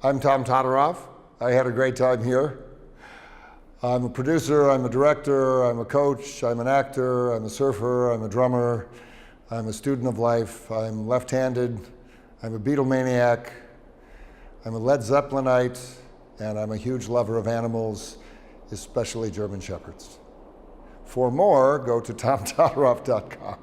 I'm Tom Todoroff. I had a great time here. I'm a producer, I'm a director, I'm a coach, I'm an actor, I'm a surfer, I'm a drummer, I'm a student of life, I'm left-handed, I'm a Beatlemaniac, I'm a Led Zeppelinite, and I'm a huge lover of animals, especially German Shepherds. For more, go to tomtodoroff.com.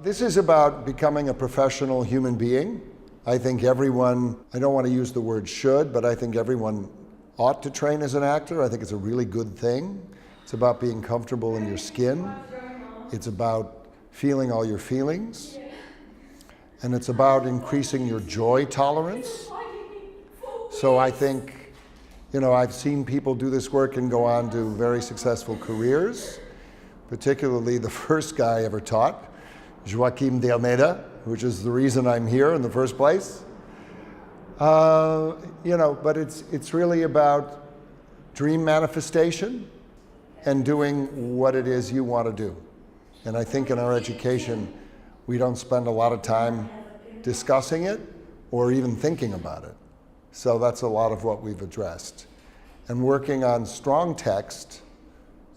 This is about becoming a professional human being. I think everyone, I don't want to use the word should, but I think everyone ought to train as an actor. I think it's a really good thing. It's about being comfortable in your skin. It's about feeling all your feelings. And it's about increasing your joy tolerance. So I think, I've seen people do this work and go on to very successful careers, particularly the first guy I ever taught, Joaquim de Almeida, which is the reason I'm here in the first place. But it's really about dream manifestation and doing what it is you want to do. And I think in our education, we don't spend a lot of time discussing it or even thinking about it. So that's a lot of what we've addressed. And working on strong text,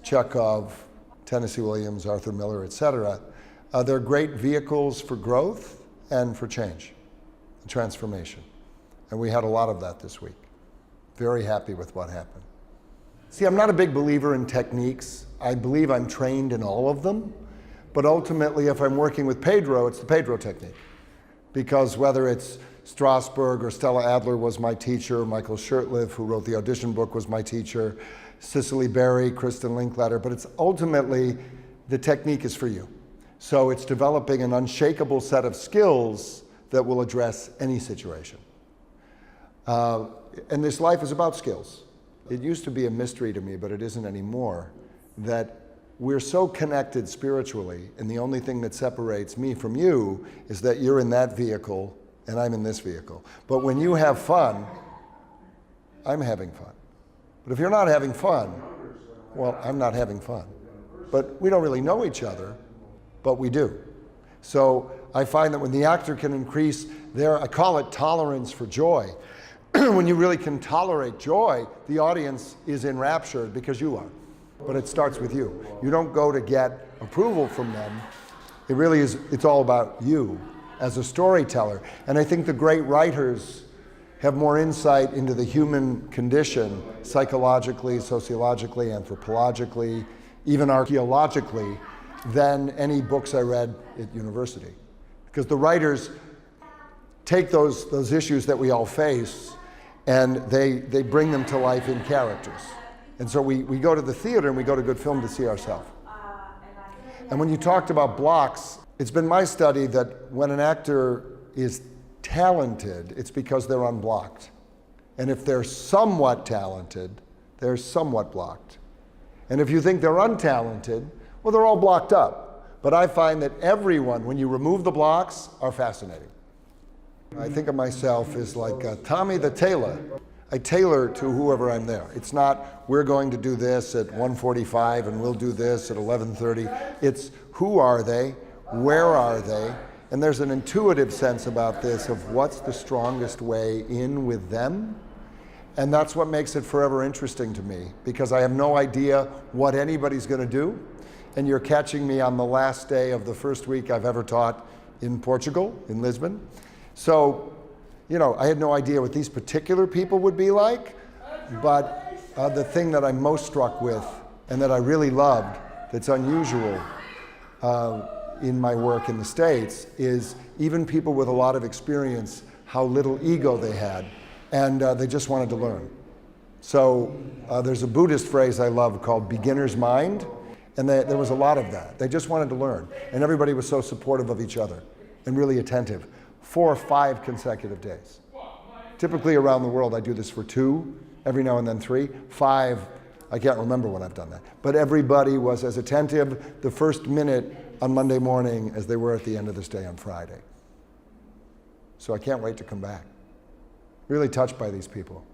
Chekhov, Tennessee Williams, Arthur Miller, etc., they're great vehicles for growth and for change, transformation. And we had a lot of that this week. Very happy with what happened. See, I'm not a big believer in techniques. I believe I'm trained in all of them. But ultimately, if I'm working with Pedro, it's the Pedro technique. Because whether it's Strasberg or Stella Adler was my teacher, Michael Shurtleff, who wrote the audition book, was my teacher, Cicely Berry, Kristen Linklater, but it's ultimately, the technique is for you. So it's developing an unshakable set of skills that will address any situation. And this life is about skills. It used to be a mystery to me, but it isn't anymore, that we're so connected spiritually, and the only thing that separates me from you is that you're in that vehicle and I'm in this vehicle. But when you have fun, I'm having fun. But if you're not having fun, well, I'm not having fun. But we don't really know each other, but we do. So I find that when the actor can increase I call it tolerance for joy. When you really can tolerate joy, the audience is enraptured because you are. But it starts with you. You don't go to get approval from them. It really is, it's all about you as a storyteller. And I think the great writers have more insight into the human condition, psychologically, sociologically, anthropologically, even archaeologically, than any books I read at university. Because the writers take those issues that we all face and they bring them to life in characters. And so we go to the theater and we go to good film to see ourselves. And when you talked about blocks, it's been my study that when an actor is talented, it's because they're unblocked. And if they're somewhat talented, they're somewhat blocked. And if you think they're untalented, well, they're all blocked up. But I find that everyone, when you remove the blocks, are fascinating. I think of myself as like Tommy the tailor. I tailor to whoever I'm there. It's not, we're going to do this at 1:45 and we'll do this at 11:30. It's who are they, where are they, and there's an intuitive sense about this of what's the strongest way in with them. And that's what makes it forever interesting to me, because I have no idea what anybody's going to do. And you're catching me on the last day of the first week I've ever taught in Portugal, in Lisbon. So, I had no idea what these particular people would be like, but the thing that I'm most struck with and that I really loved, that's unusual in my work in the States, is even people with a lot of experience, how little ego they had, and they just wanted to learn. So there's a Buddhist phrase I love called beginner's mind, and there was a lot of that. They just wanted to learn, and everybody was so supportive of each other and really attentive. 4 or 5 consecutive days. Typically around the world I do this for 2, every now and then 3, 5, I can't remember when I've done that. But everybody was as attentive the first minute on Monday morning as they were at the end of this day on Friday. So I can't wait to come back. Really touched by these people.